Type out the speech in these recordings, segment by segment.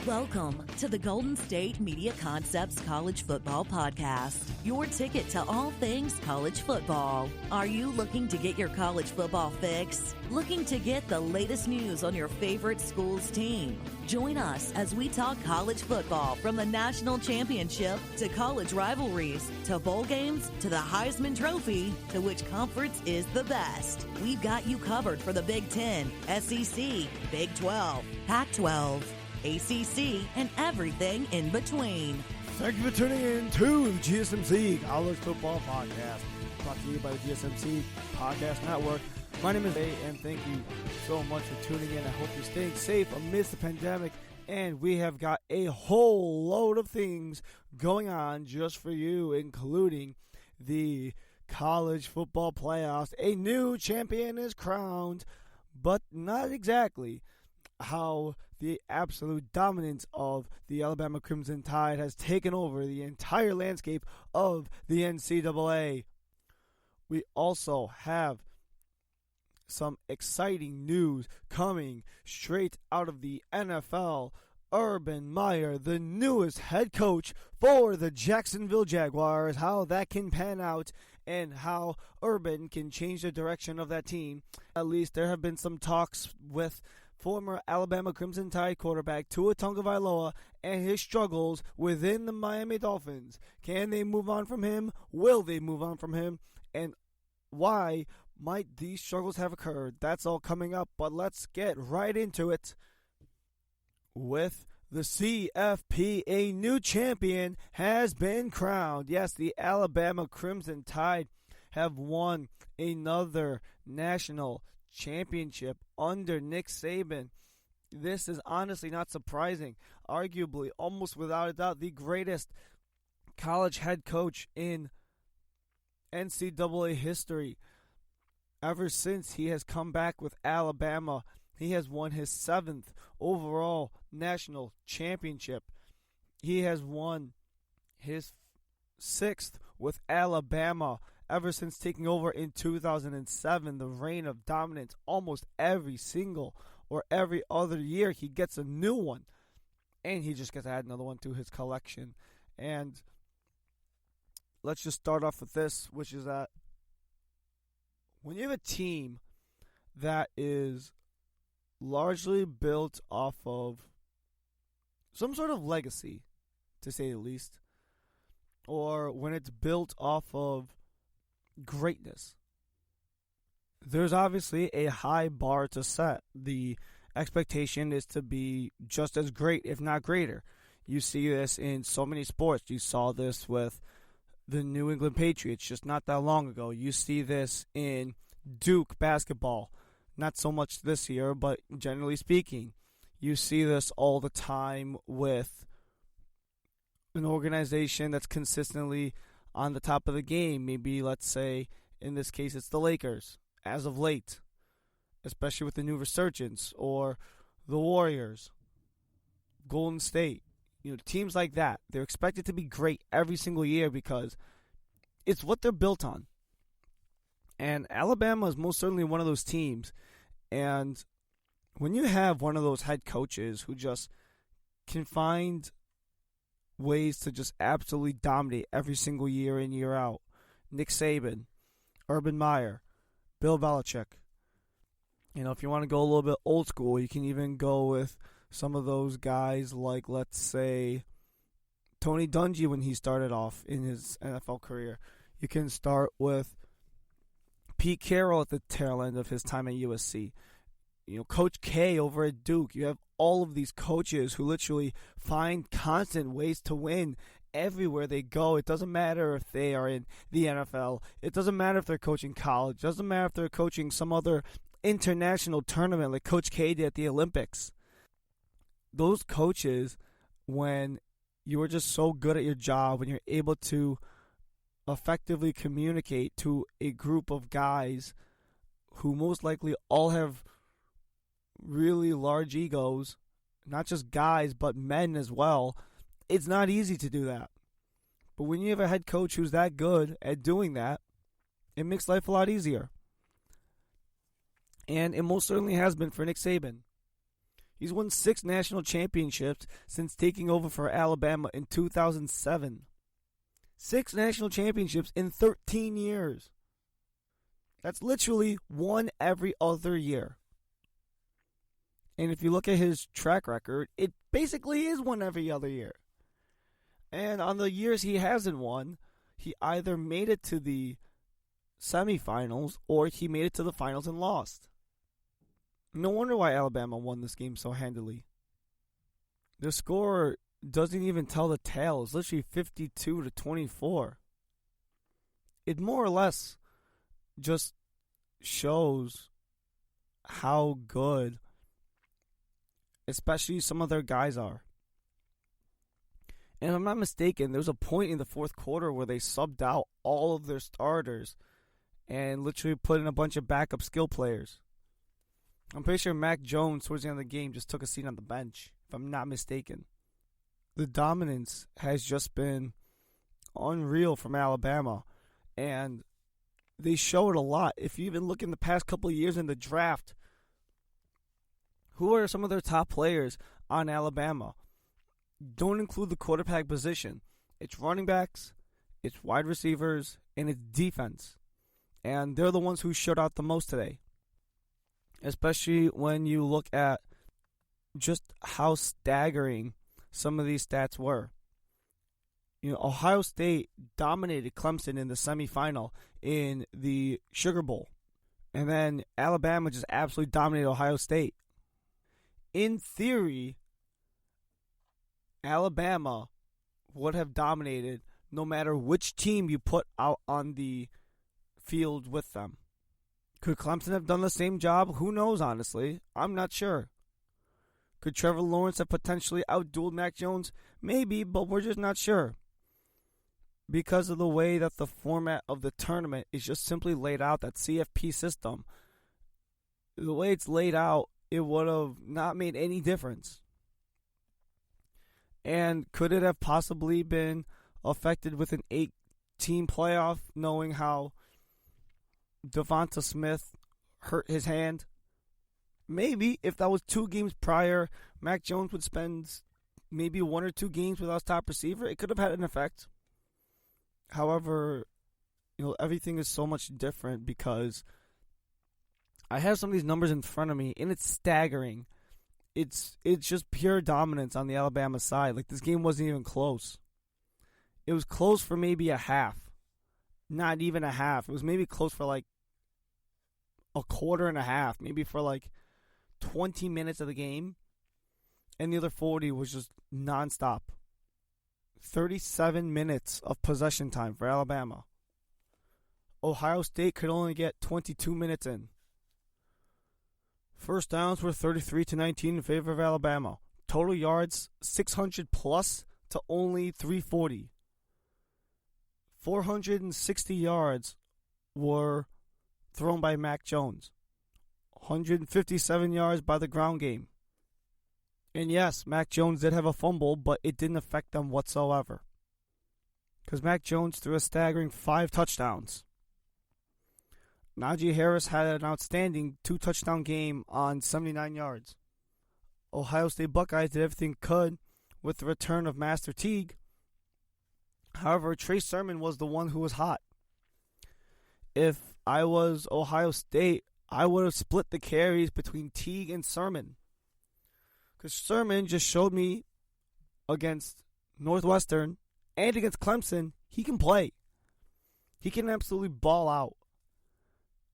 Welcome to the Golden State Media Concepts College Football Podcast, your ticket to all things college football. Are you looking to get your college football fix? Looking to get the latest news on your favorite school's team? Join us as we talk college football, from the national championship to college rivalries to bowl games to the Heisman Trophy to which conference is the best. We've got you covered for the Big Ten, SEC, Big 12, Pac-12, ACC, and everything in between. Thank you for tuning in to the GSMC College Football Podcast, brought to you by the GSMC Podcast Network. My name is A, and thank you so much for tuning in. I hope you're staying safe amidst the pandemic, and we have got a whole load of things going on just for you, including the college football playoffs. A new champion is crowned, but not exactly how the absolute dominance of the Alabama Crimson Tide has taken over the entire landscape of the NCAA. We also have some exciting news coming straight out of the NFL. Urban Meyer, the newest head coach for the Jacksonville Jaguars, how that can pan out and how Urban can change the direction of that team. At least there have been some talks with former Alabama Crimson Tide quarterback Tua Tagovailoa and his struggles within the Miami Dolphins. Can they move on from him? Will they move on from him? And why might these struggles have occurred? That's all coming up, but let's get right into it with the CFP. A new champion has been crowned. Yes, the Alabama Crimson Tide have won another national championship under Nick Saban. This is honestly not surprising. Arguably, almost without a doubt, the greatest college head coach in NCAA history. Ever since he has come back with Alabama, he has won his 7th overall national championship. He has won his 6th with Alabama ever since taking over in 2007, the reign of dominance. Almost every single or every other year, he gets a new one. And he just gets to add another one to his collection. And let's just start off with this, which is that when you have a team that is largely built off of some sort of legacy, to say the least, or when it's built off of greatness, there's obviously a high bar to set. The expectation is to be just as great, if not greater. You see this in so many sports. You saw this with the New England Patriots just not that long ago. You see this in Duke basketball. Not so much this year, but generally speaking, you see this all the time with an organization that's consistently on the top of the game. Maybe, let's say, in this case, it's the Lakers, as of late, especially with the new resurgence, or the Warriors, Golden State. Teams like that, they're expected to be great every single year because it's what they're built on. And Alabama is most certainly one of those teams. And when you have one of those head coaches who just can find ways to just absolutely dominate every single year in, year out, Nick Saban, Urban Meyer, Bill Belichick. If you want to go a little bit old school, you can even go with some of those guys like, let's say, Tony Dungy when he started off in his NFL career. You can start with Pete Carroll at the tail end of his time at USC. Coach K over at Duke. You have all of these coaches who literally find constant ways to win everywhere they go. It doesn't matter if they are in the NFL. It doesn't matter if they're coaching college. It doesn't matter if they're coaching some other international tournament like Coach K did at the Olympics. Those coaches, when you are just so good at your job, when you're able to effectively communicate to a group of guys who most likely all have really large egos, not just guys, but men as well, it's not easy to do that. But when you have a head coach who's that good at doing that, it makes life a lot easier. And it most certainly has been for Nick Saban. He's won 6 national championships since taking over for Alabama in 2007. 6 national championships in 13 years. That's literally one every other year. And if you look at his track record, it basically is one every other year. And on the years he hasn't won, he either made it to the semifinals or he made it to the finals and lost. No wonder why Alabama won this game so handily. The score doesn't even tell the tale. It's literally 52-24. It more or less just shows how good especially some of their guys are. And if I'm not mistaken, there was a point in the fourth quarter where they subbed out all of their starters and literally put in a bunch of backup skill players. I'm pretty sure Mac Jones, towards the end of the game, just took a seat on the bench, if I'm not mistaken. The dominance has just been unreal from Alabama, and they show it a lot. If you even look in the past couple of years in the draft, who are some of their top players on Alabama? Don't include the quarterback position. It's running backs, it's wide receivers, and it's defense. And they're the ones who showed out the most today. Especially when you look at just how staggering some of these stats were. You know, Ohio State dominated Clemson in the semifinal in the Sugar Bowl. And then Alabama just absolutely dominated Ohio State. In theory, Alabama would have dominated no matter which team you put out on the field with them. Could Clemson have done the same job? Who knows, honestly. I'm not sure. Could Trevor Lawrence have potentially outdueled Mac Jones? Maybe, but we're just not sure. Because of the way that the format of the tournament is just simply laid out, that CFP system, the way it's laid out, it would have not made any difference. And could it have possibly been affected with an 8-team playoff, knowing how Devonta Smith hurt his hand? Maybe if that was 2 games prior, Mac Jones would spend maybe 1 or 2 games without his top receiver. It could have had an effect. However, everything is so much different because I have some of these numbers in front of me, and it's staggering. It's just pure dominance on the Alabama side. Like, this game wasn't even close. It was close for maybe a half. Not even a half. It was maybe close for like a quarter and a half. Maybe for like 20 minutes of the game. And the other 40 was just nonstop. 37 minutes of possession time for Alabama. Ohio State could only get 22 minutes in. First downs were 33-19 in favor of Alabama. Total yards 600 plus to only 340. 460 yards were thrown by Mac Jones. 157 yards by the ground game. And yes, Mac Jones did have a fumble, but it didn't affect them whatsoever. Because Mac Jones threw a staggering 5 touchdowns. Najee Harris had an outstanding 2-touchdown game on 79 yards. Ohio State Buckeyes did everything could with the return of Master Teague. However, Trey Sermon was the one who was hot. If I was Ohio State, I would have split the carries between Teague and Sermon. Because Sermon just showed me against Northwestern and against Clemson, he can play. He can absolutely ball out.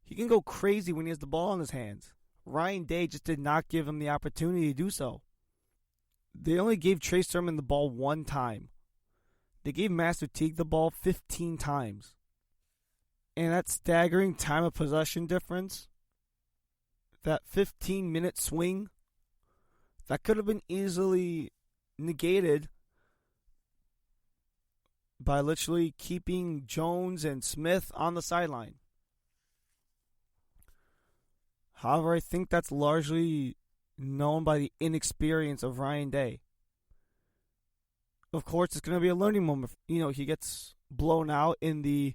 He can go crazy when he has the ball in his hands. Ryan Day just did not give him the opportunity to do so. They only gave Trey Sermon the ball 1 time. They gave Master Teague the ball 15 times. And that staggering time of possession difference, that 15-minute swing, that could have been easily negated by literally keeping Jones and Smith on the sideline. However, I think that's largely known by the inexperience of Ryan Day. Of course, it's going to be a learning moment. He gets blown out in the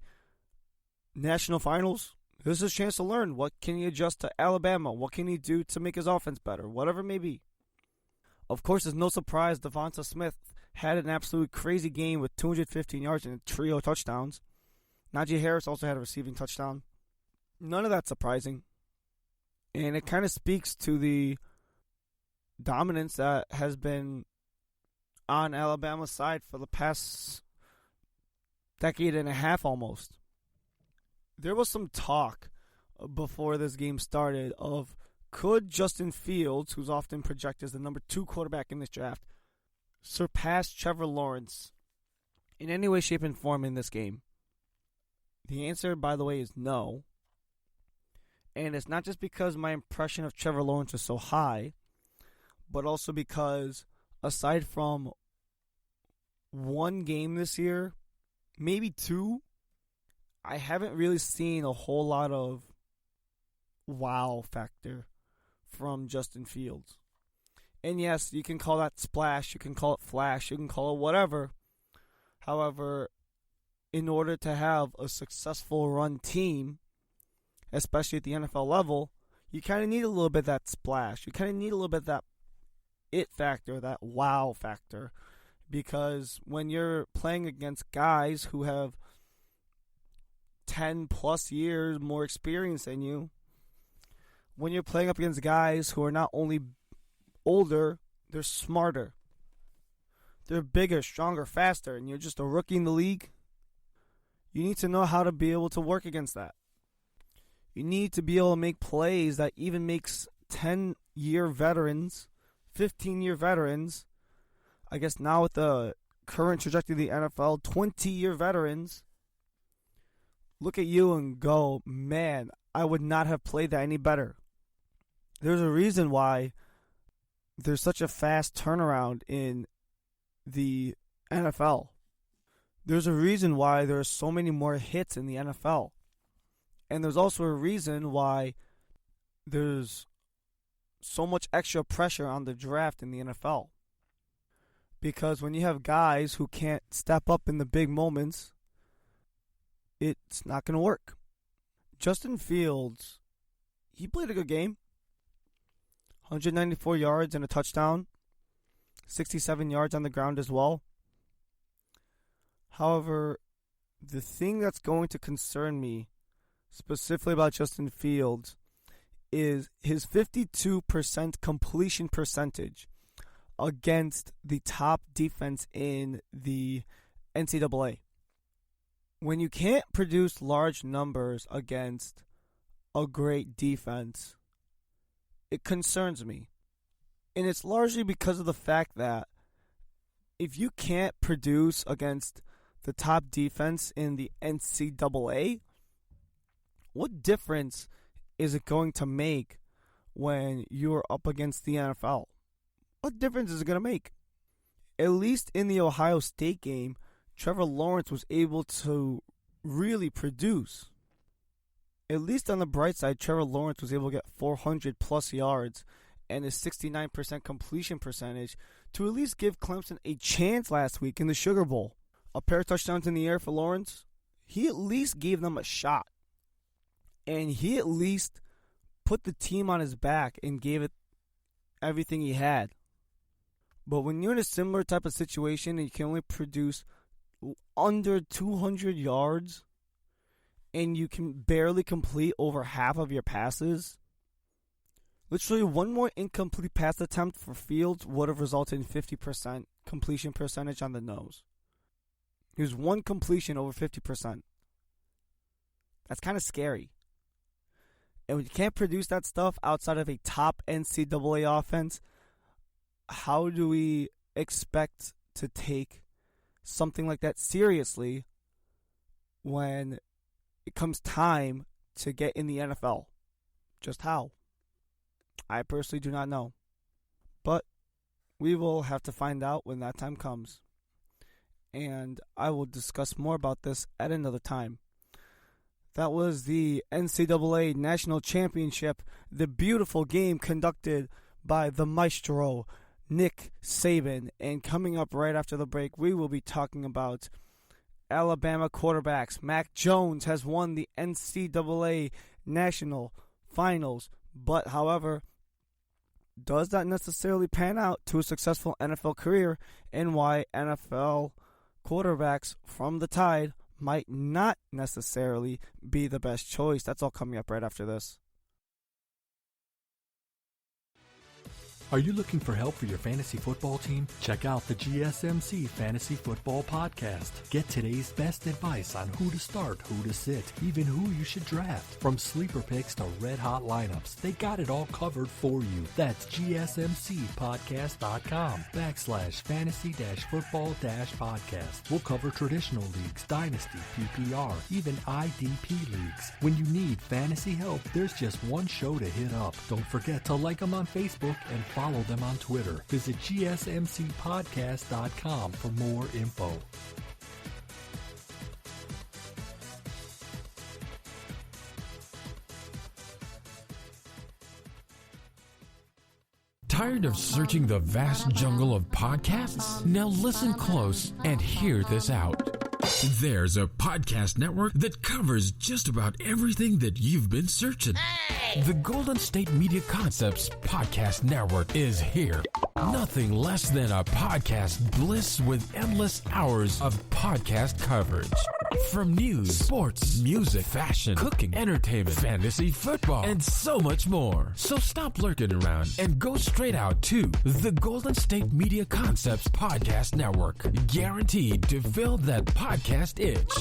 national finals. This is his chance to learn. What can he adjust to Alabama? What can he do to make his offense better? Whatever it may be. Of course, it's no surprise Devonta Smith had an absolute crazy game with 215 yards and a trio of touchdowns. Najee Harris also had a receiving touchdown. None of that's surprising. And it kind of speaks to the dominance that has been on Alabama's side for the past decade and a half almost. There was some talk before this game started of could Justin Fields, who's often projected as the number 2 quarterback in this draft, surpass Trevor Lawrence in any way, shape, and form in this game? The answer, by the way, is no. And it's not just because my impression of Trevor Lawrence is so high, but also because aside from one game this year, maybe 2, I haven't really seen a whole lot of wow factor from Justin Fields. And yes, you can call that splash, you can call it flash, you can call it whatever. However, in order to have a successful run team, especially at the NFL level, you kind of need a little bit of that splash. You kind of need a little bit of that it factor, that wow factor. Because when you're playing against guys who have 10 plus years more experience than you, when you're playing up against guys who are not only older, they're smarter, they're bigger, stronger, faster, and you're just a rookie in the league, you need to know how to be able to work against that. You need to be able to make plays that even makes 10-year veterans, 15-year veterans, I guess now with the current trajectory of the NFL, 20-year veterans, look at you and go, man, I would not have played that any better. There's a reason why there's such a fast turnaround in the NFL. There's a reason why there are so many more hits in the NFL. And there's also a reason why there's so much extra pressure on the draft in the NFL. Because when you have guys who can't step up in the big moments, it's not going to work. Justin Fields, he played a good game. 194 yards and a touchdown. 67 yards on the ground as well. However, the thing that's going to concern me specifically about Justin Fields is his 52% completion percentage against the top defense in the NCAA. When you can't produce large numbers against a great defense, it concerns me. And it's largely because of the fact that if you can't produce against the top defense in the NCAA, what difference is it going to make when you're up against the NFL? What difference is it going to make? At least in the Ohio State game, Trevor Lawrence was able to really produce. At least on the bright side, Trevor Lawrence was able to get 400 plus yards and a 69% completion percentage to at least give Clemson a chance last week in the Sugar Bowl. A pair of touchdowns in the air for Lawrence. He at least gave them a shot. And he at least put the team on his back and gave it everything he had. But when you're in a similar type of situation and you can only produce under 200 yards and you can barely complete over half of your passes, literally one more incomplete pass attempt for Fields would have resulted in 50% completion percentage on the nose. He was one completion over 50%. That's kind of scary. And when you can't produce that stuff outside of a top NCAA offense, how do we expect to take something like that seriously when it comes time to get in the NFL? Just how? I personally do not know. But we will have to find out when that time comes. And I will discuss more about this at another time. That was the NCAA National Championship, the beautiful game conducted by the maestro, Nick Saban. And coming up right after the break, we will be talking about Alabama quarterbacks. Mac Jones has won the NCAA National Finals, but however, does that necessarily pan out to a successful NFL career, and why NFL quarterbacks from the Tide might not necessarily be the best choice. That's all coming up right after this. Are you looking for help for your fantasy football team? Check out the GSMC Fantasy Football Podcast. Get today's best advice on who to start, who to sit, even who you should draft. From sleeper picks to red-hot lineups, they got it all covered for you. That's GSMCpodcast.com/fantasy-football-podcast. We'll cover traditional leagues, dynasty, PPR, even IDP leagues. When you need fantasy help, there's just one show to hit up. Don't forget to like them on Facebook and follow them on Twitter. Visit GSMCpodcast.com for more info. Tired of searching the vast jungle of podcasts? Now listen close and hear this out. There's a podcast network that covers just about everything that you've been searching. Hey! The Golden State Media Concepts Podcast Network is here. Nothing less than a podcast bliss with endless hours of podcast coverage. From news, sports, music, fashion, cooking, entertainment, fantasy, football, and so much more. So stop lurking around and go straight out to the Golden State Media Concepts Podcast Network. Guaranteed to fill that podcast itch.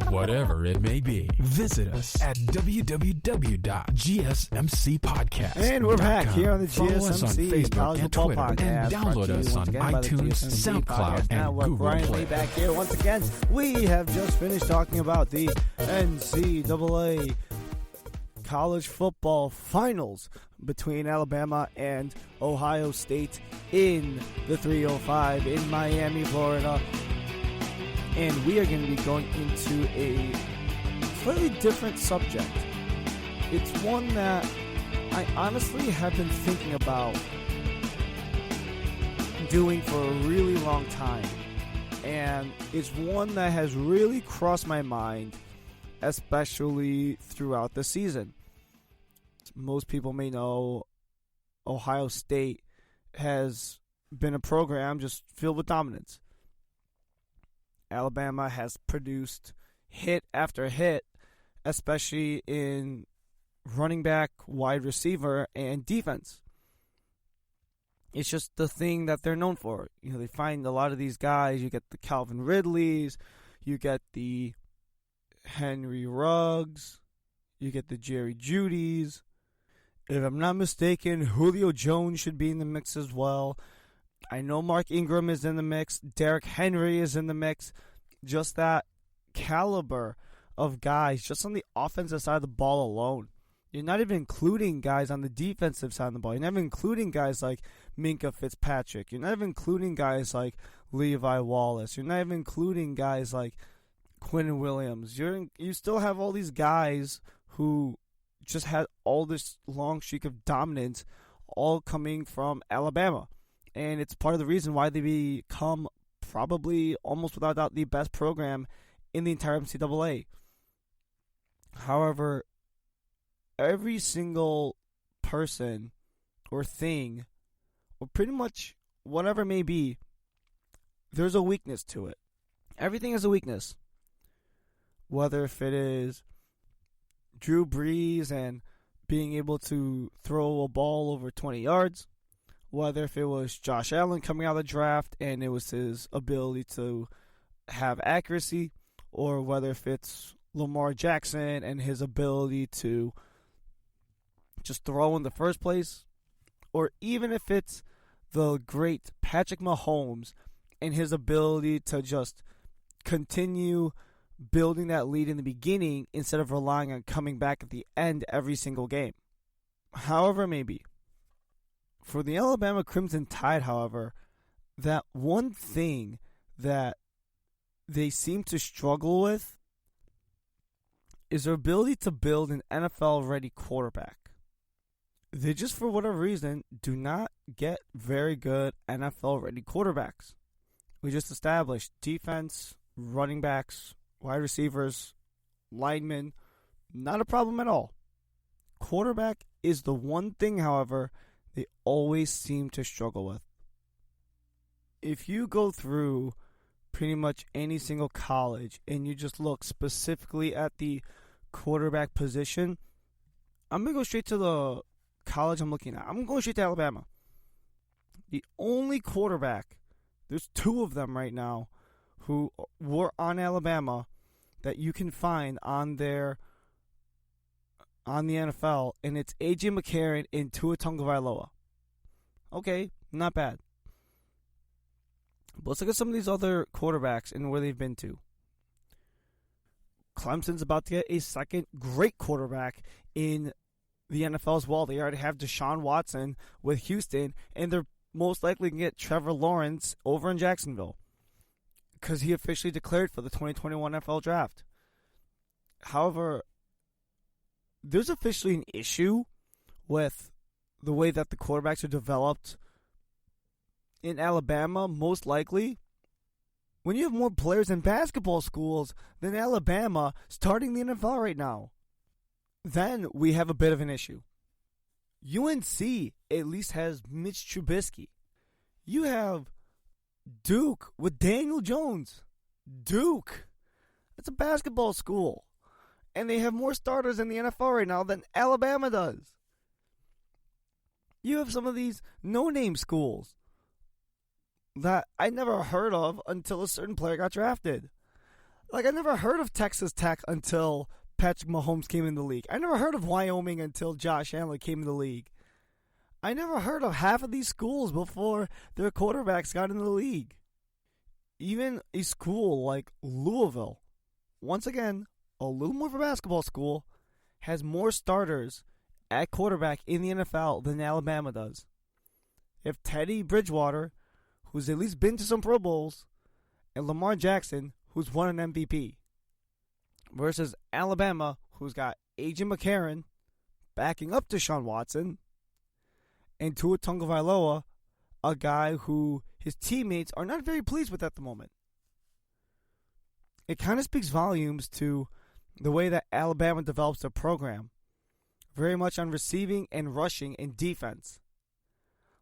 Whatever it may be. Visit us at www.gsmcpodcast.com. And we're back here on the Follow us on GSMC Facebook College and Football Twitter, Podcast. and download us on iTunes, SoundCloud, and Google Brian Play. Lee back here once again. We have just finished talking about the NCAA college football finals between Alabama and Ohio State in the 305 in Miami, Florida. And we are going to be going into a slightly different subject. It's one that I honestly have been thinking about doing for a really long time. And it's one that has really crossed my mind, especially throughout the season. Most people may know Ohio State has been a program just filled with dominance. Alabama has produced hit after hit, especially in running back, wide receiver, and defense. It's just the thing that they're known for. You know, they find a lot of these guys. You get the Calvin Ridleys, you get the Henry Ruggs, you get the Jerry Judys. If I'm not mistaken, Julio Jones should be in the mix as well. I know Mark Ingram is in the mix. Derrick Henry is in the mix. Just that caliber of guys, just on the offensive side of the ball alone. You're not even including guys on the defensive side of the ball. You're not even including guys like Minkah Fitzpatrick. You're not even including guys like Levi Wallace. You're not even including guys like Quinn Williams. You still have all these guys who just had all this long streak of dominance, all coming from Alabama. And it's part of the reason why they become probably almost without doubt the best program in the entire NCAA. However, every single person or thing, or pretty much whatever it may be, there's a weakness to it. Everything has a weakness. Whether if it is Drew Brees and being able to throw a ball over 20 yards, whether if it was Josh Allen coming out of the draft and it was his ability to have accuracy, or whether if it's Lamar Jackson and his ability to just throw in the first place, or even if it's the great Patrick Mahomes and his ability to just continue building that lead in the beginning instead of relying on coming back at the end every single game. However it may be. For the Alabama Crimson Tide, however, that one thing that they seem to struggle with is their ability to build an NFL-ready quarterback. They just, for whatever reason, do not get very good NFL-ready quarterbacks. We just established defense, running backs, wide receivers, linemen, not a problem at all. Quarterback is the one thing, however, they always seem to struggle with. If you go through pretty much any single college and you just look specifically at the quarterback position, I'm going to go straight to the college I'm looking at. I'm going straight to Alabama. The only quarterback, there's two of them right now who were on Alabama that you can find on the NFL, and it's A.J. McCarron and Tua Tagovailoa. Okay, not bad. But let's look at some of these other quarterbacks and where they've been to. Clemson's about to get a second great quarterback in the NFL as well. They already have Deshaun Watson with Houston, and they're most likely going to get Trevor Lawrence over in Jacksonville because he officially declared for the 2021 NFL Draft. However, there's officially an issue with the way that the quarterbacks are developed in Alabama, most likely. When you have more players in basketball schools than Alabama starting the NFL right now, then we have a bit of an issue. UNC at least has Mitch Trubisky. You have Duke with Daniel Jones. Duke. That's a basketball school. And they have more starters in the NFL right now than Alabama does. You have some of these no-name schools that I never heard of until a certain player got drafted. Like, I never heard of Texas Tech until Patrick Mahomes came in the league. I never heard of Wyoming until Josh Allen came in the league. I never heard of half of these schools before their quarterbacks got in the league. Even a school like Louisville, once again, a little more of a basketball school, has more starters at quarterback in the NFL than Alabama does. If Teddy Bridgewater, who's at least been to some Pro Bowls, and Lamar Jackson, who's won an MVP, versus Alabama, who's got A.J. McCarron backing up Deshaun Watson, and Tua Tagovailoa, a guy who his teammates are not very pleased with at the moment. It kind of speaks volumes to the way that Alabama develops their program, very much on receiving and rushing and defense.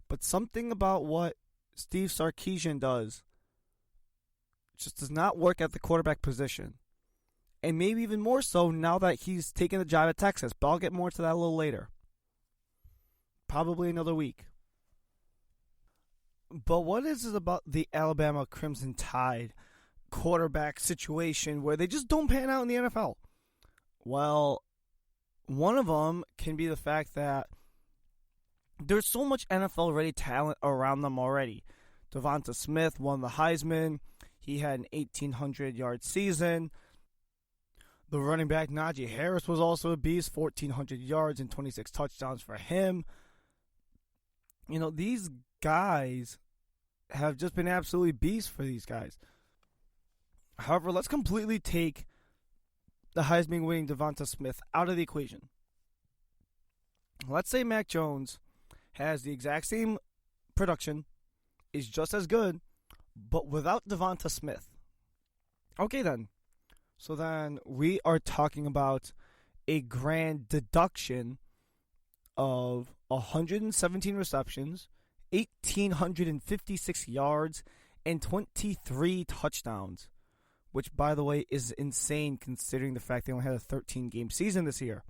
But something about what Steve Sarkisian does just does not work at the quarterback position. And maybe even more so now that he's taken the job at Texas. But I'll get more to that a little later. Probably another week. But what is it about the Alabama Crimson Tide quarterback situation where they just don't pan out in the NFL? Well, one of them can be the fact that there's so much NFL-ready talent around them already. Devonta Smith won the Heisman. He had an 1,800-yard season. The running back Najee Harris was also a beast, 1,400 yards and 26 touchdowns for him. You know, these guys have just been absolutely beasts for these guys. However, let's completely take the Heisman-winning Devonta Smith out of the equation. Let's say Mac Jones has the exact same production, is just as good, but without Devonta Smith. Okay, then. So then we are talking about a grand deduction of 117 receptions, 1,856 yards, and 23 touchdowns, which, by the way, is insane considering the fact they only had a 13-game season this year.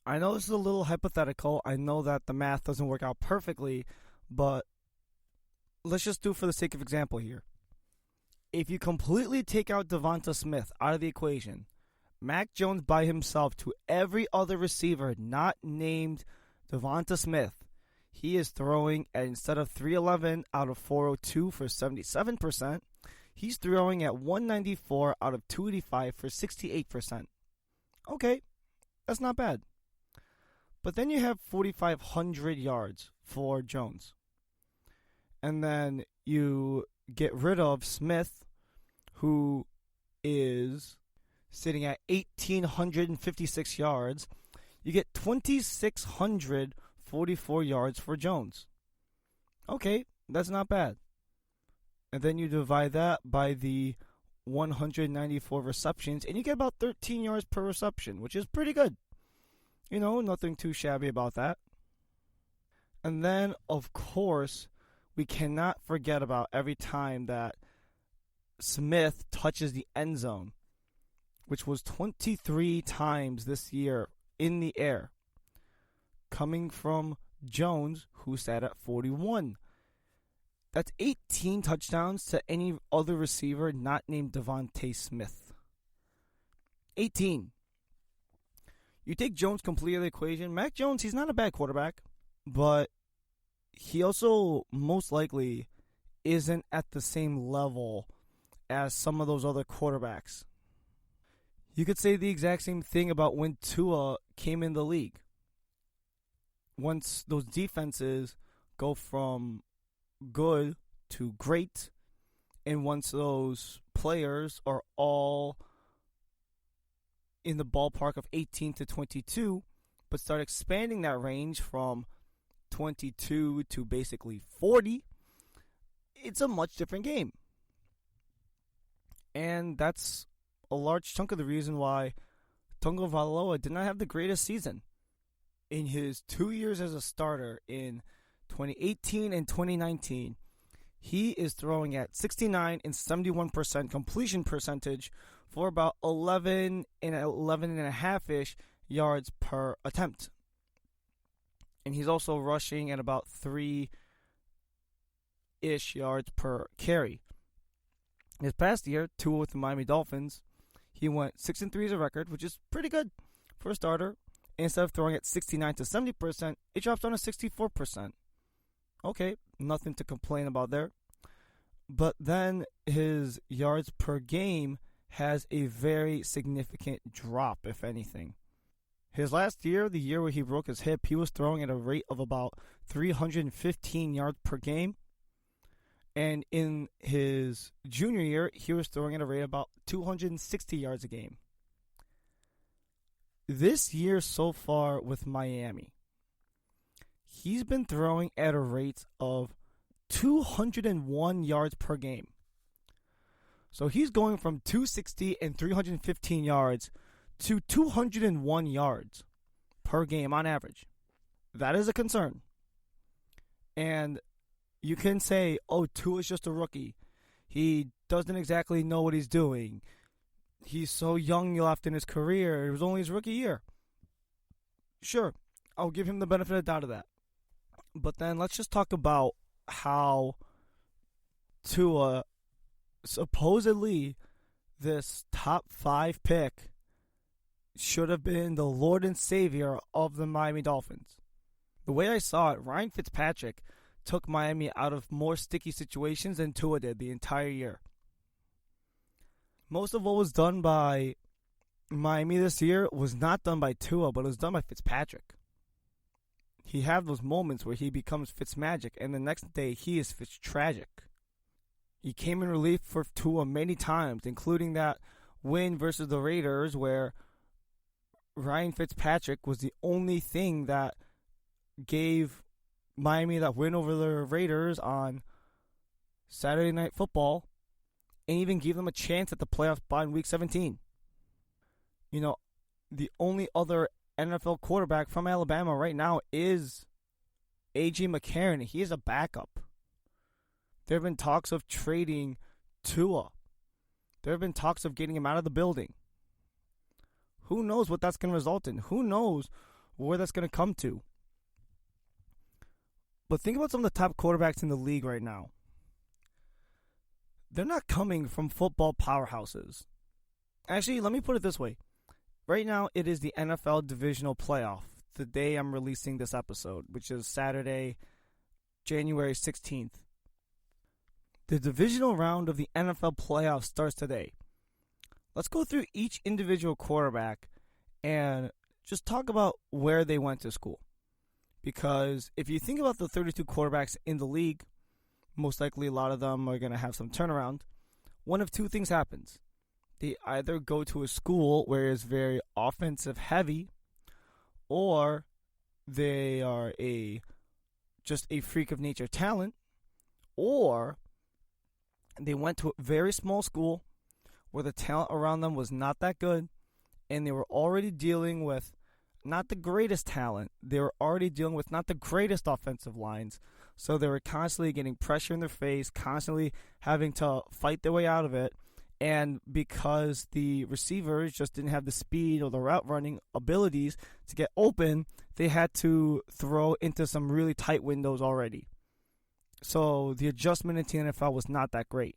I know this is a little hypothetical. I know that the math doesn't work out perfectly, but let's just do it for the sake of example here. If you completely take out Devonta Smith out of the equation, Mac Jones by himself to every other receiver not named Devonta Smith, he is throwing at, instead of 311 out of 402 for 77%, he's throwing at 194 out of 285 for 68%. Okay, that's not bad. But then you have 4,500 yards for Jones. And then you get rid of Smith, who is sitting at 1,856 yards. You get 2,644 yards for Jones. Okay, that's not bad. And then you divide that by the 194 receptions, and you get about 13 yards per reception, which is pretty good. You know, nothing too shabby about that. And then, of course, we cannot forget about every time that Smith touches the end zone, which was 23 times this year in the air, coming from Jones, who sat at 41. That's 18 touchdowns to any other receiver not named Devontae Smith. 18. You take Jones completely out of the equation. Mac Jones, he's not a bad quarterback, but he also most likely isn't at the same level as some of those other quarterbacks. You could say the exact same thing about when Tua came in the league. Once those defenses go from good to great, and once those players are all in the ballpark of 18 to 22, but start expanding that range from 22 to basically 40, it's a much different game. And that's a large chunk of the reason why Tonga Valoa did not have the greatest season. In his 2 years as a starter in 2018 and 2019, he is throwing at 69 and 71% completion percentage for about 11 and 11.5-ish yards per attempt. And he's also rushing at about 3-ish yards per carry. This past year, Tua with the Miami Dolphins, he went 6-3 as a record, which is pretty good for a starter. Instead of throwing at 69 to 70%, it drops down to 64%. Okay, nothing to complain about there. But then his yards per game has a very significant drop, if anything. His last year, the year where he broke his hip, he was throwing at a rate of about 315 yards per game. And in his junior year, he was throwing at a rate of about 260 yards a game. This year so far with Miami, he's been throwing at a rate of 201 yards per game. So he's going from 260 and 315 yards to 201 yards per game on average. That is a concern. And you can say, oh, Tua's just a rookie. He doesn't exactly know what he's doing. He's so young left in his career. It was only his rookie year. Sure, I'll give him the benefit of the doubt of that. But then let's just talk about how Tua, supposedly this top 5 pick, should have been the Lord and Savior of the Miami Dolphins. The way I saw it, Ryan Fitzpatrick took Miami out of more sticky situations than Tua did the entire year. Most of what was done by Miami this year was not done by Tua, but it was done by Fitzpatrick. He had those moments where he becomes Fitzmagic, and the next day he is Fitztragic. He came in relief for Tua many times, including that win versus the Raiders where Ryan Fitzpatrick was the only thing that gave Miami that win over the Raiders on Saturday Night Football, and even gave them a chance at the playoffs by Week 17. You know, the only other NFL quarterback from Alabama right now is A.J. McCarron. He is a backup. There have been talks of trading Tua. There have been talks of getting him out of the building. Who knows what that's going to result in? Who knows where that's going to come to? But think about some of the top quarterbacks in the league right now. They're not coming from football powerhouses. Actually, let me put it this way. Right now, it is the NFL Divisional Playoff, the day I'm releasing this episode, which is Saturday, January 16th. The divisional round of the NFL playoff starts today. Let's go through each individual quarterback and just talk about where they went to school. Because if you think about the 32 quarterbacks in the league, most likely a lot of them are going to have some turnaround. One of two things happens. They either go to a school where it's very offensive heavy, or they are just a freak of nature talent, or they went to a very small school where the talent around them was not that good, and they were already dealing with not the greatest talent. They were already dealing with not the greatest offensive lines. So they were constantly getting pressure in their face, constantly having to fight their way out of it. And because the receivers just didn't have the speed or the route running abilities to get open, they had to throw into some really tight windows already. So the adjustment into the NFL was not that great.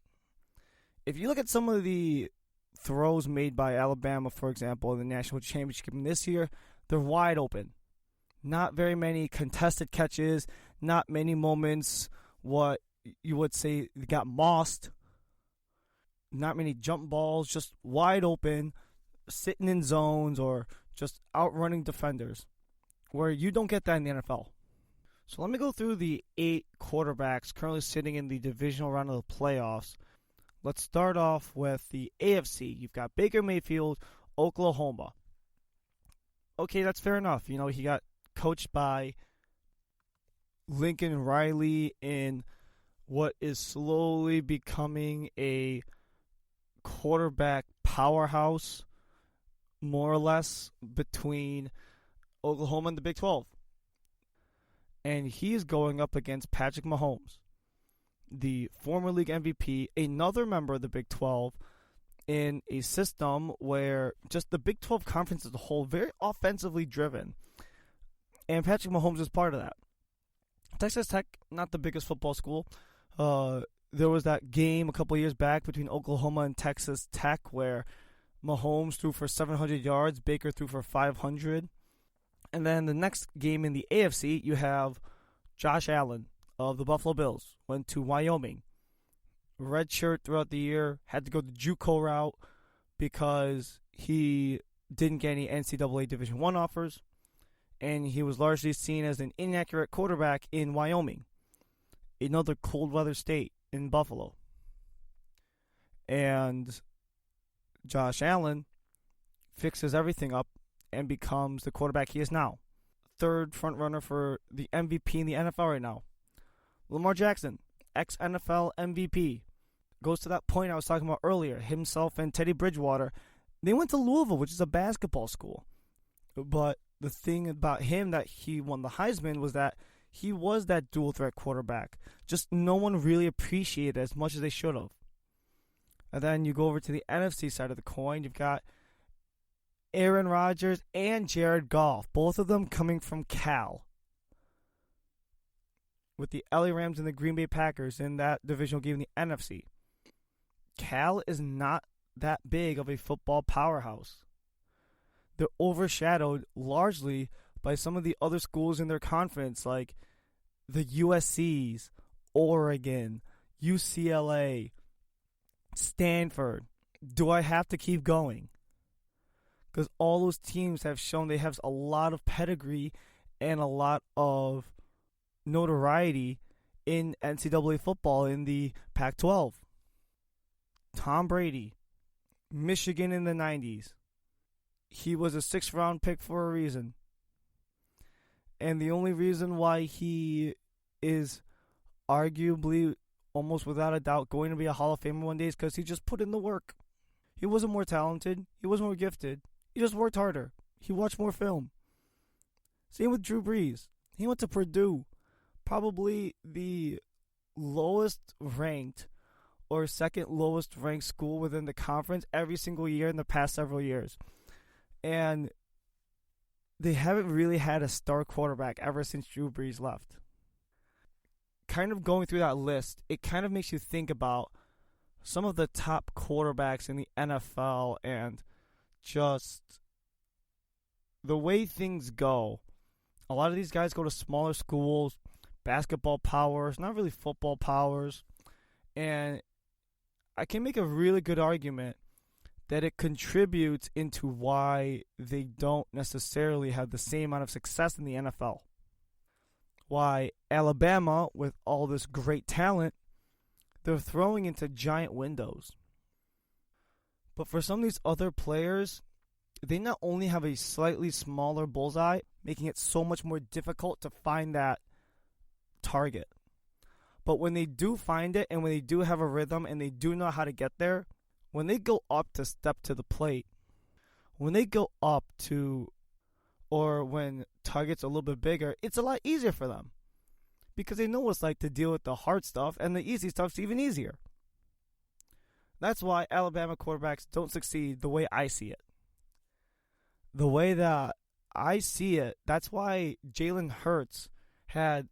If you look at some of the throws made by Alabama, for example, in the national championship game this year, they're wide open. Not very many contested catches, not many moments what you would say got mossed. Not many jump balls, just wide open, sitting in zones or just outrunning defenders, where you don't get that in the NFL. So let me go through the 8 quarterbacks currently sitting in the divisional round of the playoffs. Let's start off with the AFC. You've got Baker Mayfield, Oklahoma. Okay, that's fair enough. You know, he got coached by Lincoln Riley in what is slowly becoming a quarterback powerhouse, more or less, between Oklahoma and the Big 12. And he is going up against Patrick Mahomes, the former league MVP, another member of the Big 12, in a system where just the Big 12 conference as a whole, very offensively driven. And Patrick Mahomes is part of that. Texas Tech, not the biggest football school. There was that game a couple years back between Oklahoma and Texas Tech where Mahomes threw for 700 yards, Baker threw for 500. And then the next game in the AFC, you have Josh Allen of the Buffalo Bills, went to Wyoming. Red shirt throughout the year, had to go the JUCO route because he didn't get any NCAA Division I offers, and he was largely seen as an inaccurate quarterback in Wyoming, another cold weather state in Buffalo. And Josh Allen fixes everything up and becomes the quarterback he is now. Third front runner for the MVP in the NFL right now. Lamar Jackson, ex-NFL MVP. Goes to that point I was talking about earlier. Himself and Teddy Bridgewater, they went to Louisville, which is a basketball school. But the thing about him that he won the Heisman was that he was that dual threat quarterback. Just no one really appreciated it as much as they should have. And then you go over to the NFC side of the coin. You've got Aaron Rodgers and Jared Goff, both of them coming from Cal, with the LA Rams and the Green Bay Packers in that divisional game in the NFC. Cal is not that big of a football powerhouse. They're overshadowed largely by some of the other schools in their conference, like the USCs, Oregon, UCLA, Stanford. Do I have to keep going? Because all those teams have shown they have a lot of pedigree and a lot of notoriety in NCAA football in the Pac-12. Tom Brady, Michigan in the 90s. He was a 6th round pick for a reason. And the only reason why he is arguably, almost without a doubt, going to be a Hall of Famer one day is because he just put in the work. He wasn't more talented. He wasn't more gifted. He just worked harder. He watched more film. Same with Drew Brees. He went to Purdue, probably the lowest ranked or second lowest ranked school within the conference every single year in the past several years. And they haven't really had a star quarterback ever since Drew Brees left. Kind of going through that list, it kind of makes you think about some of the top quarterbacks in the NFL and just the way things go. A lot of these guys go to smaller schools, basketball powers, not really football powers. And I can make a really good argument that it contributes into why they don't necessarily have the same amount of success in the NFL. Why Alabama, with all this great talent, they're throwing into giant windows. But for some of these other players, they not only have a slightly smaller bullseye, making it so much more difficult to find that target. But when they do find it, and when they do have a rhythm, and they do know how to get there, when they go up to step to the plate, when they go up to or when targets are a little bit bigger, it's a lot easier for them because they know what it's like to deal with the hard stuff, and the easy stuff's even easier. That's why Alabama quarterbacks don't succeed the way I see it. The way that I see it, that's why Jalen Hurts had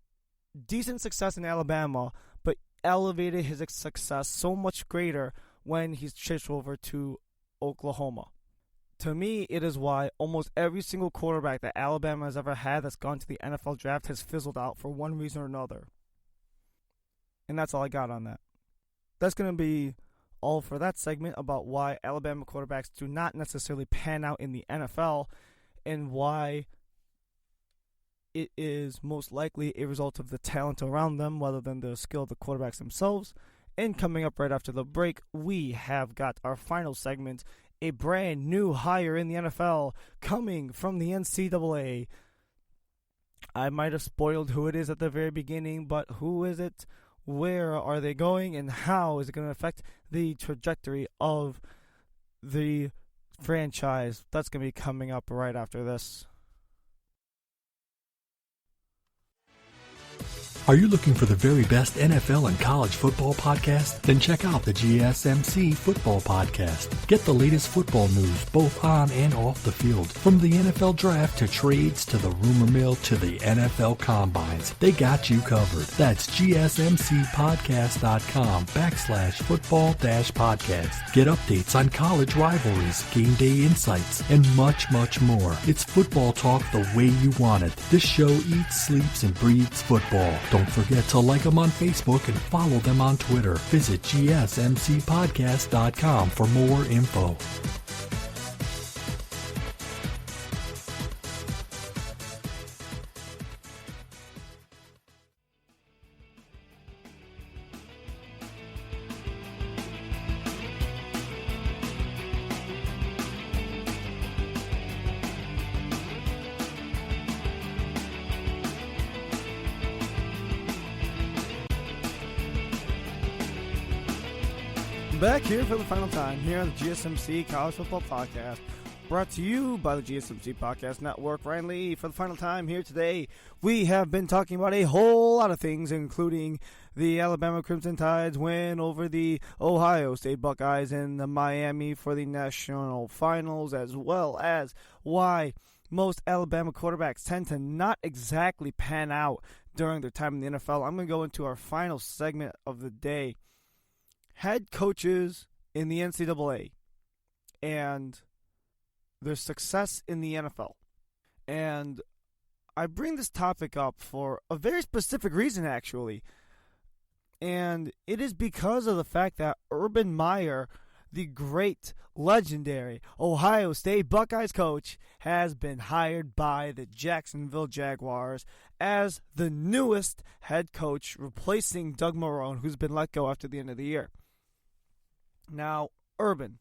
decent success in Alabama, but elevated his success so much greater when he's switched over to Oklahoma. To me, it is why almost every single quarterback that Alabama has ever had that's gone to the NFL draft has fizzled out for one reason or another. And that's all I got on that. That's going to be all for that segment about why Alabama quarterbacks do not necessarily pan out in the NFL and why it is most likely a result of the talent around them rather than the skill of the quarterbacks themselves. And coming up right after the break, we have got our final segment, a brand new hire in the NFL coming from the NCAA. I might have spoiled who it is at the very beginning, but who is it? Where are they going? And how is it going to affect the trajectory of the franchise? That's going to be coming up right after this. Are you looking for the very best NFL and college football podcast? Then check out the GSMC Football Podcast. Get the latest football news both on and off the field. From the NFL Draft to trades to the rumor mill to the NFL Combines. They got you covered. That's GSMCpodcast.com/football-podcast. Get updates on college rivalries, game day insights, and much, much more. It's football talk the way you want it. This show eats, sleeps, and breathes football. Don't forget to like them on Facebook and follow them on Twitter. Visit GSMCpodcast.com for more info. Back here for the final time here on the GSMC College Football Podcast, brought to you by the GSMC Podcast Network. Ryan Lee for the final time here today. We have been talking about a whole lot of things, including the Alabama Crimson Tide's win over the Ohio State Buckeyes in the Miami for the national finals, as well as why most Alabama quarterbacks tend to not exactly pan out during their time in the NFL. I'm going to go into our final segment of the day. Head coaches in the NCAA and their success in the NFL. And I bring this topic up for a very specific reason, actually. And it is because of the fact that Urban Meyer, the great, legendary Ohio State Buckeyes coach, has been hired by the Jacksonville Jaguars as the newest head coach, replacing Doug Marrone, who's been let go after the end of the year. Now, Urban,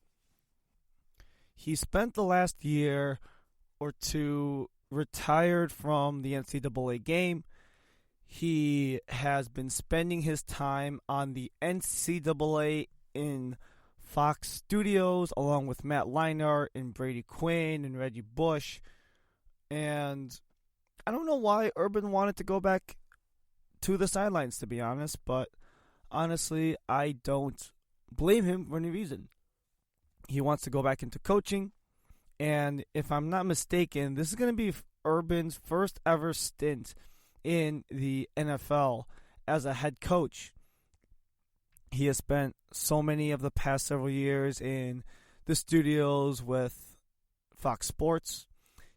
he spent the last year or two retired from the NCAA game. He has been spending his time on the NCAA in Fox Studios, along with Matt Leinart and Brady Quinn and Reggie Bush. And I don't know why Urban wanted to go back to the sidelines, to be honest, but honestly, I don't blame him for any reason. He wants to go back into coaching, and if I'm not mistaken, this is going to be Urban's first ever stint in the NFL as a head coach. He has spent so many of the past several years in the studios with Fox Sports.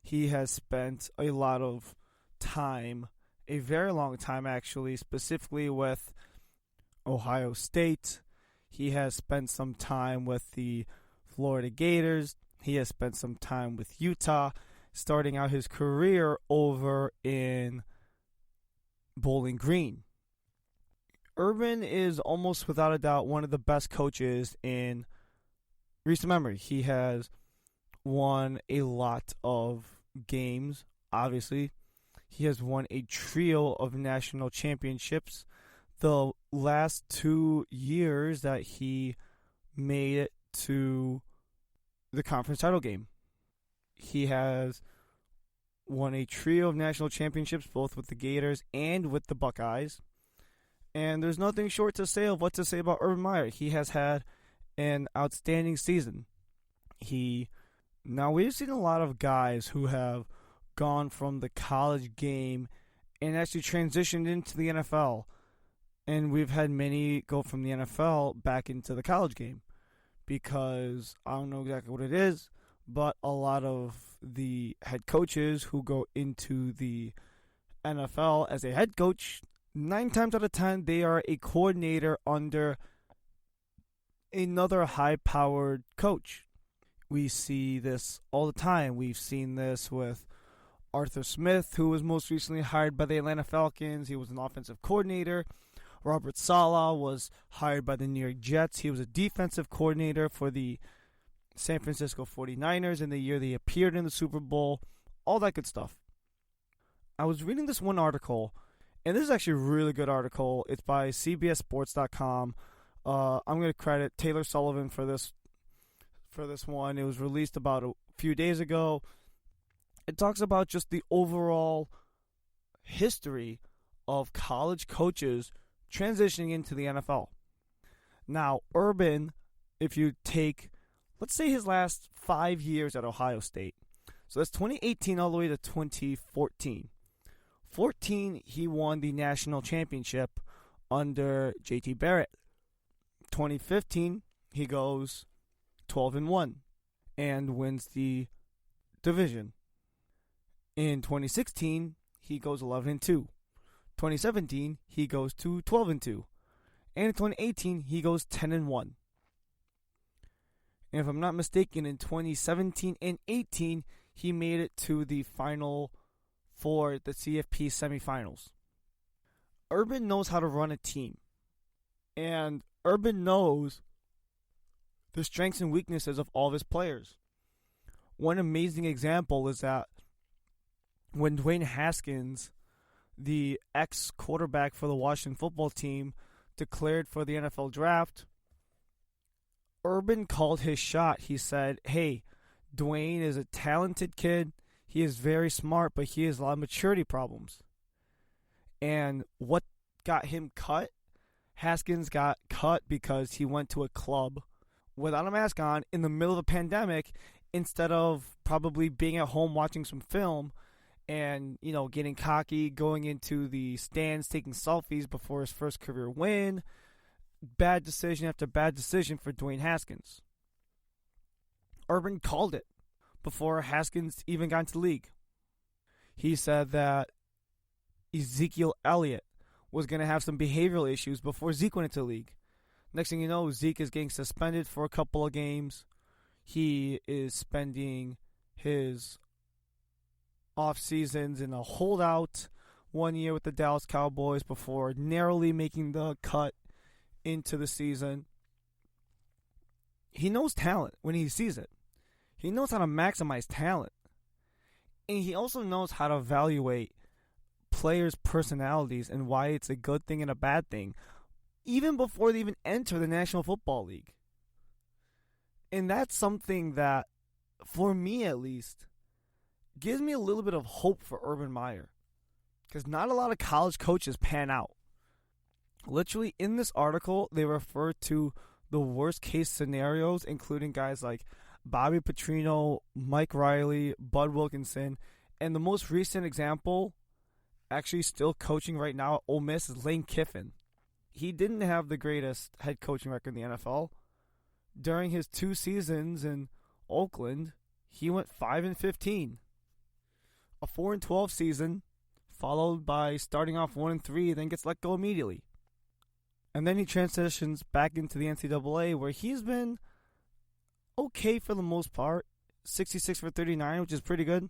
He has spent a lot of time, a very long time actually, specifically with Ohio State. He has spent some time with the Florida Gators. He has spent some time with Utah, starting out his career over in Bowling Green. Urban is almost without a doubt one of the best coaches in recent memory. He has won a lot of games, obviously. He has won a trio of national championships. The last 2 years that he made it to the conference title game. He has won a trio of national championships, both with the Gators and with the Buckeyes. And there's nothing short to say of what to say about Urban Meyer. He has had an outstanding season. Now we've seen a lot of guys who have gone from the college game and actually transitioned into the NFL. And we've had many go from the NFL back into the college game because I don't know exactly what it is, but a lot of the head coaches who go into the NFL as a head coach, 9 times out of 10, they are a coordinator under another high-powered coach. We see this all the time. We've seen this with Arthur Smith, who was most recently hired by the Atlanta Falcons. He was an offensive coordinator. Robert Saleh was hired by the New York Jets. He was a defensive coordinator for the San Francisco 49ers in the year they appeared in the Super Bowl. All that good stuff. I was reading this one article, and this is actually a really good article. It's by CBSSports.com. I'm going to credit Taylor Sullivan for this one. It was released about a few days ago. It talks about just the overall history of college coaches transitioning into the NFL. Now, Urban, if you take, let's say his last 5 years at Ohio State. So that's 2018 all the way to 2014. 14, he won the national championship under J.T. Barrett. 2015, he goes 12-1 and wins the division. In 2016, he goes 11-2. 2017, he goes to 12-2. And in 2018, he goes 10-1. And if I'm not mistaken, in 2017 and 18, he made it to the final for the CFP semifinals. Urban knows how to run a team. And Urban knows the strengths and weaknesses of all of his players. One amazing example is that when Dwayne Haskins, the ex-quarterback for the Washington football team, declared for the NFL draft, Urban called his shot. He said, hey, Dwayne is a talented kid. He is very smart, but he has a lot of maturity problems. And what got him cut? Haskins got cut because he went to a club without a mask on in the middle of a pandemic instead of probably being at home watching some film and, getting cocky, going into the stands, taking selfies before his first career win. Bad decision after bad decision for Dwayne Haskins. Urban called it before Haskins even got into the league. He said that Ezekiel Elliott was going to have some behavioral issues before Zeke went into the league. Next thing you know, Zeke is getting suspended for a couple of games. He is spending his off seasons in a holdout 1 year with the Dallas Cowboys before narrowly making the cut into the season. He knows talent when he sees it. He knows how to maximize talent. And he also knows how to evaluate players' personalities and why it's a good thing and a bad thing, even before they even enter the National Football League. And that's something that, for me at least, gives me a little bit of hope for Urban Meyer. Because not a lot of college coaches pan out. Literally, in this article, they refer to the worst case scenarios, including guys like Bobby Petrino, Mike Riley, Bud Wilkinson, and the most recent example, actually still coaching right now at Ole Miss, is Lane Kiffin. He didn't have the greatest head coaching record in the NFL. During his 2 seasons in Oakland, he went 5-15. A 4-12 season, followed by starting off 1-3, then gets let go immediately. And then he transitions back into the NCAA, where he's been okay for the most part. 66 for 39, which is pretty good.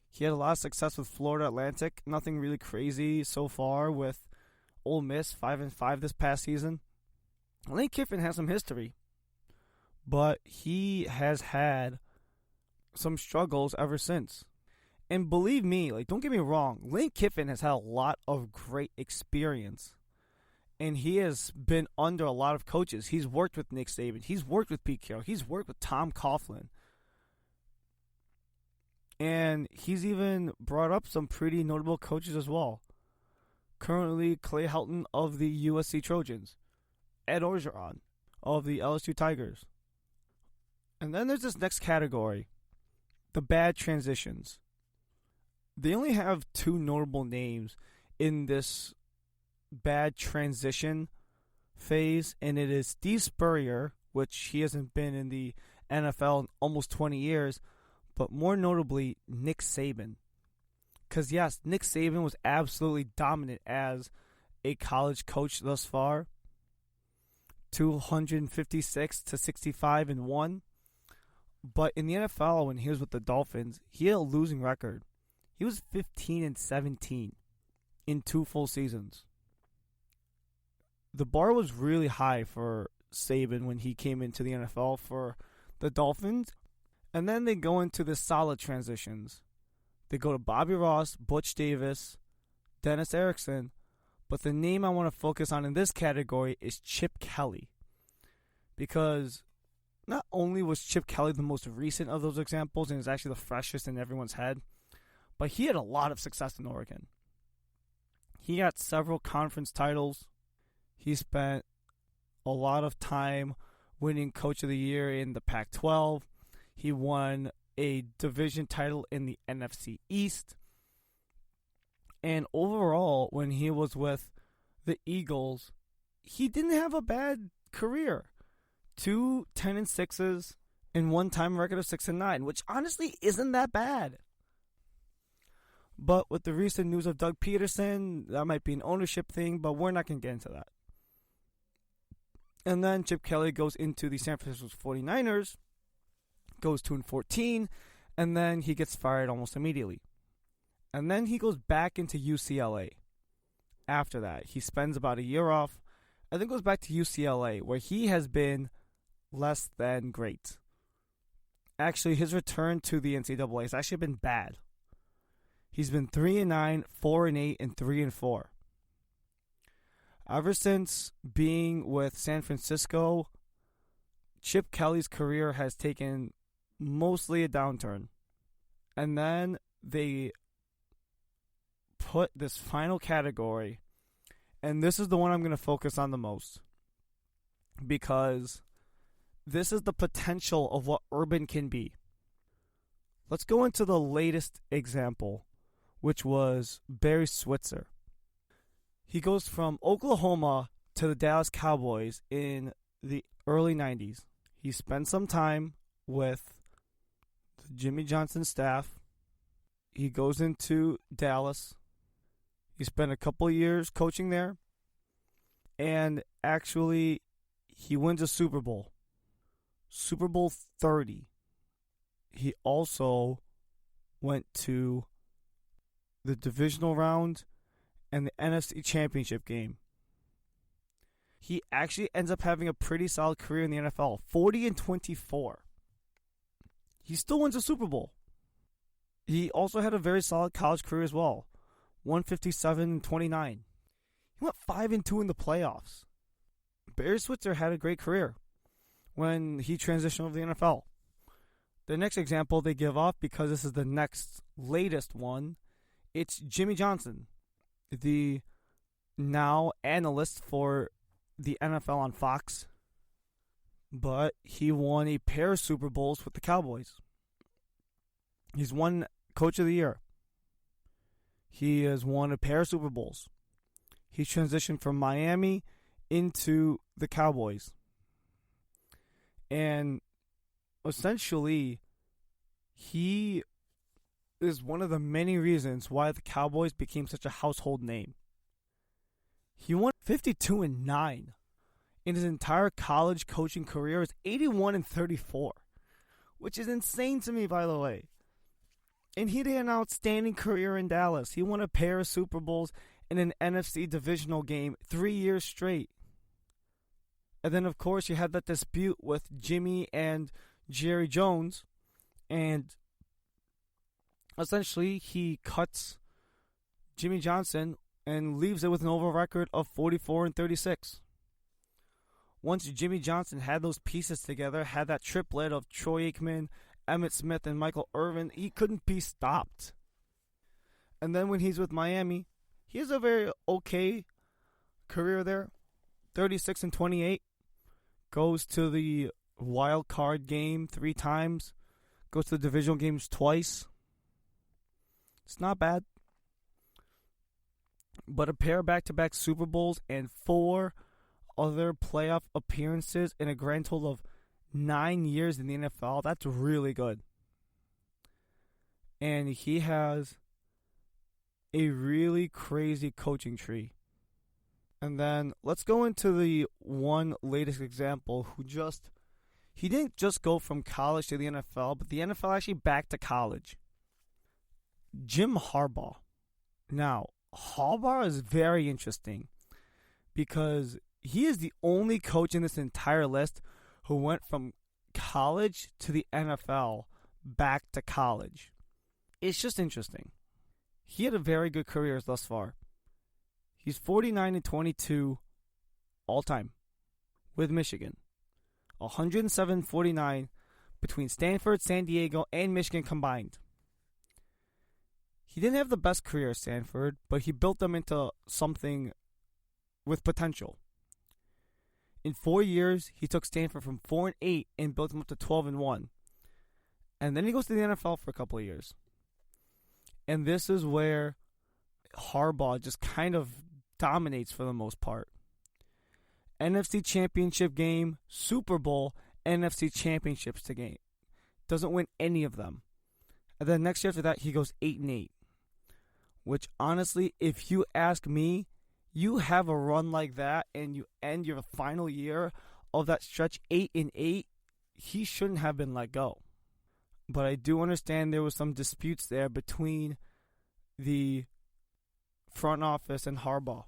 He had a lot of success with Florida Atlantic. Nothing really crazy so far with Ole Miss, 5-5 this past season. Lane Kiffin has some history, but he has had some struggles ever since. And believe me, don't get me wrong, Lane Kiffin has had a lot of great experience. And he has been under a lot of coaches. He's worked with Nick Saban. He's worked with Pete Carroll. He's worked with Tom Coughlin. And he's even brought up some pretty notable coaches as well. Currently, Clay Helton of the USC Trojans, Ed Orgeron of the LSU Tigers. And then there's this next category, the bad transitions. They only have two notable names in this bad transition phase, and it is Steve Spurrier, which he hasn't been in the NFL in almost 20 years, but more notably, Nick Saban. Because yes, Nick Saban was absolutely dominant as a college coach thus far. 256 to 65-1. But in the NFL, when he was with the Dolphins, he had a losing record. He was 15-17 in 2 full seasons. The bar was really high for Saban when he came into the NFL for the Dolphins. And then they go into the solid transitions. They go to Bobby Ross, Butch Davis, Dennis Erickson. But the name I want to focus on in this category is Chip Kelly. Because not only was Chip Kelly the most recent of those examples and is actually the freshest in everyone's head, but he had a lot of success in Oregon. He got several conference titles. He spent a lot of time winning Coach of the Year in the Pac-12. He won a division title in the NFC East. And overall, when he was with the Eagles, he didn't have a bad career. 2 10-6s and one-time record of 6-9, which honestly isn't that bad. But with the recent news of Doug Peterson, that might be an ownership thing, but we're not going to get into that. And then Chip Kelly goes into the San Francisco 49ers, goes 2-14, and then he gets fired almost immediately. And then he goes back into UCLA. After that, he spends about a year off, and then goes back to UCLA, where he has been less than great. Actually, his return to the NCAA has actually been bad. He's been 3-9, 4-8, and 3-4. Ever since being with San Francisco, Chip Kelly's career has taken mostly a downturn. And then they put this final category, and this is the one I'm going to focus on the most, because this is the potential of what Urban can be. Let's go into the latest example, which was Barry Switzer. He goes from Oklahoma to the Dallas Cowboys in the early 90s. He spent some time with the Jimmy Johnson staff. He goes into Dallas. He spent a couple years coaching there. And actually, he wins a Super Bowl. Super Bowl 30. He also went to the divisional round and the NFC Championship game. He actually ends up having a pretty solid career in the NFL. 40-24. He still wins a Super Bowl. He also had a very solid college career as well. 157-29. He went 5-2 in the playoffs. Barry Switzer had a great career when he transitioned over to the NFL. The next example they give off, because this is the next latest one, it's Jimmy Johnson, the now analyst for the NFL on Fox. But he won a pair of Super Bowls with the Cowboys. He's won Coach of the Year. He has won a pair of Super Bowls. He transitioned from Miami into the Cowboys. And essentially, he is one of the many reasons why the Cowboys became such a household name. He won 52-9 in his entire college coaching career. Is 81-34, which is insane to me, by the way. And he had an outstanding career in Dallas. He won a pair of Super Bowls in an NFC divisional game 3 years straight. And then, of course, you had that dispute with Jimmy and Jerry Jones. And essentially, he cuts Jimmy Johnson and leaves it with an overall record of 44-36. Once Jimmy Johnson had those pieces together, had that triplet of Troy Aikman, Emmitt Smith and Michael Irvin, he couldn't be stopped. And then when he's with Miami, he has a very okay career there. 36-28. Goes to the wild card game 3 times. Goes to the divisional games twice. It's not bad. But a pair of back-to-back Super Bowls and 4 other playoff appearances in a grand total of 9 years in the NFL, that's really good. And he has a really crazy coaching tree. And then let's go into the one latest example he didn't just go from college to the NFL, but the NFL actually back to college. Jim Harbaugh. Now, Harbaugh is very interesting because he is the only coach in this entire list who went from college to the NFL back to college. It's just interesting. He had a very good career thus far. He's 49-22 all time with Michigan. 107-49 between Stanford, San Diego, and Michigan combined. He didn't have the best career at Stanford, but he built them into something with potential. In 4 years, he took Stanford from 4-8 and built them up to 12-1. And then he goes to the NFL for a couple of years. And this is where Harbaugh just kind of dominates for the most part. NFC Championship game, Super Bowl, NFC Championships to game. Doesn't win any of them. And then next year after that, he goes 8-8. Which honestly, if you ask me, you have a run like that and you end your final year of that stretch 8-8, he shouldn't have been let go. But I do understand there was some disputes there between the front office and Harbaugh.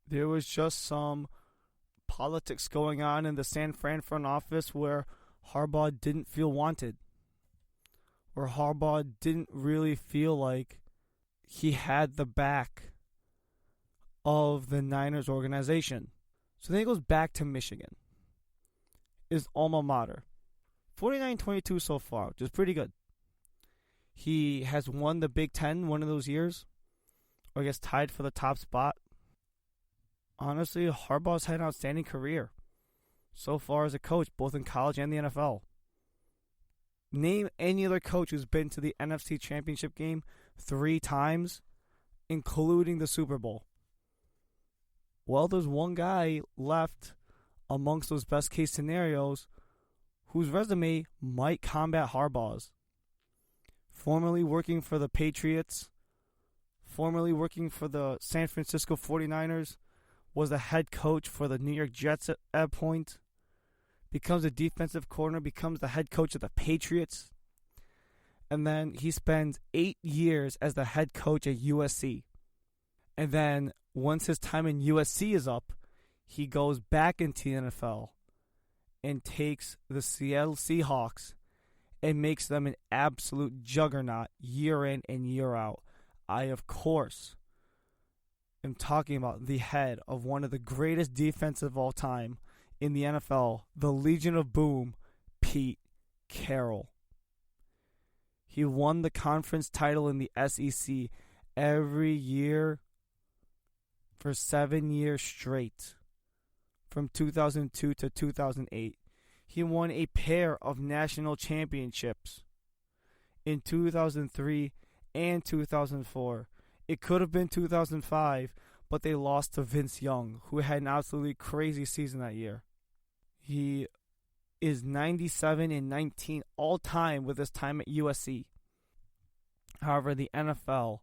There was just some politics going on in the San Fran front office where Harbaugh didn't feel wanted. Where Harbaugh didn't really feel like he had the back of the Niners organization. So then he goes back to Michigan. His alma mater. 49-22 so far, which is pretty good. He has won the Big Ten one of those years. Or I guess tied for the top spot. Honestly, Harbaugh's had an outstanding career so far as a coach, both in college and the NFL. Name any other coach who's been to the NFC Championship game 3 times, including the Super Bowl. Well, there's one guy left amongst those best-case scenarios whose resume might combat Harbaugh's. Formerly working for the Patriots, formerly working for the San Francisco 49ers, was the head coach for the New York Jets at a point, becomes a defensive coordinator, becomes the head coach of the Patriots, and then he spends 8 years as the head coach at USC. And then once his time in USC is up, he goes back into the NFL and takes the Seattle Seahawks and makes them an absolute juggernaut year in and year out. I, of course, am talking about the head of one of the greatest defenses of all time in the NFL, the Legion of Boom, Pete Carroll. He won the conference title in the SEC every year for 7 years straight, from 2002 to 2008. He won a pair of national championships in 2003 and 2004. It could have been 2005, but they lost to Vince Young, who had an absolutely crazy season that year. He is 97-19 all time with his time at USC. However, the NFL,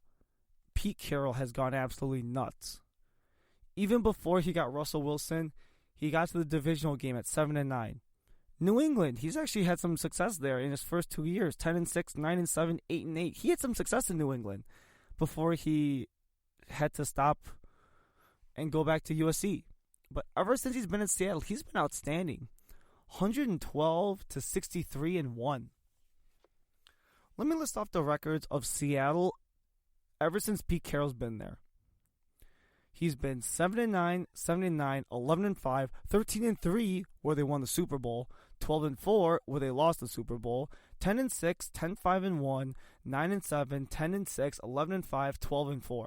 Pete Carroll has gone absolutely nuts. Even before he got Russell Wilson, he got to the divisional game at 7-9. New England, he's actually had some success there in his first 2 years, 10-6, 9-7, 8-8. He had some success in New England before he had to stop and go back to USC. But ever since he's been in Seattle, he's been outstanding. 112-63-1. Let me list off the records of Seattle ever since Pete Carroll's been there. He's been 7-9, 7-9, 11-5, 13-3 where they won the Super Bowl, 12-4 where they lost the Super Bowl, 10-6, 10-5-1, 9-7, 10-6, 11-5, 12-4.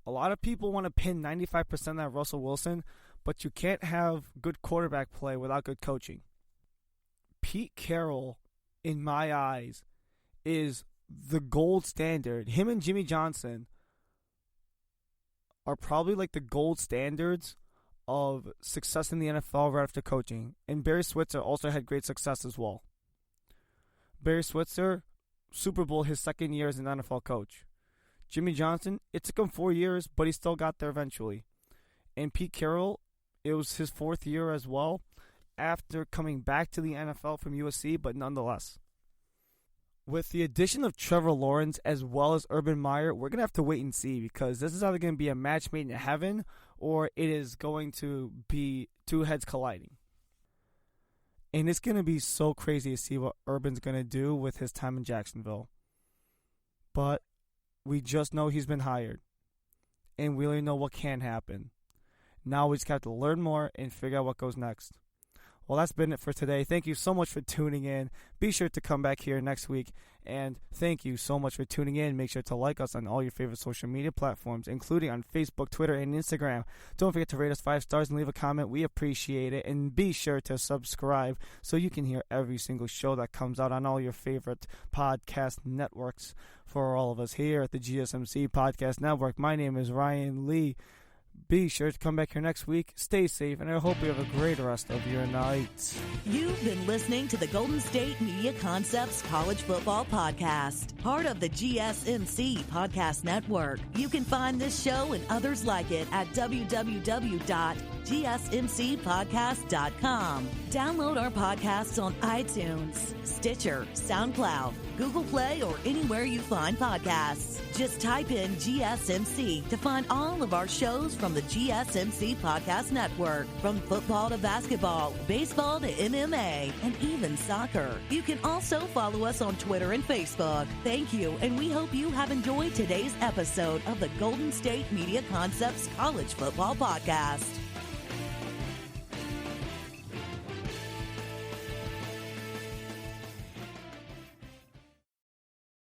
A lot of people want to pin 95% on Russell Wilson, but you can't have good quarterback play without good coaching. Pete Carroll, in my eyes, is the gold standard. Him and Jimmy Johnson are probably like the gold standards of success in the NFL right after coaching. And Barry Switzer also had great success as well. Barry Switzer, Super Bowl his second year as an NFL coach. Jimmy Johnson, it took him 4 years, but he still got there eventually. And Pete Carroll, it was his 4th year as well, after coming back to the NFL from USC, but nonetheless. With the addition of Trevor Lawrence as well as Urban Meyer, we're going to have to wait and see, because this is either going to be a match made in heaven or it is going to be two heads colliding. And it's going to be so crazy to see what Urban's going to do with his time in Jacksonville. But we just know he's been hired, and we already know what can happen. Now we just have to learn more and figure out what goes next. Well, that's been it for today. Thank you so much for tuning in. Be sure to come back here next week. And thank you so much for tuning in. Make sure to like us on all your favorite social media platforms, including on Facebook, Twitter, and Instagram. Don't forget to rate us 5 stars and leave a comment. We appreciate it. And be sure to subscribe so you can hear every single show that comes out on all your favorite podcast networks. For all of us here at the GSMC Podcast Network, my name is Ryan Lee. Be sure to come back here next week. Stay safe, and I hope you have a great rest of your night. You've been listening to the Golden State Media Concepts College Football Podcast, part of the GSMC Podcast Network. You can find this show and others like it at www.gsmcpodcast.com. Download our podcasts on iTunes, Stitcher, SoundCloud, Google Play, or anywhere you find podcasts. Just type in GSMC to find all of our shows from the GSMC Podcast Network, from football to basketball, baseball to MMA, and even soccer. You can also follow us on Twitter and Facebook. Thank you, and we hope you have enjoyed today's episode of the Golden State Media Concepts College Football Podcast.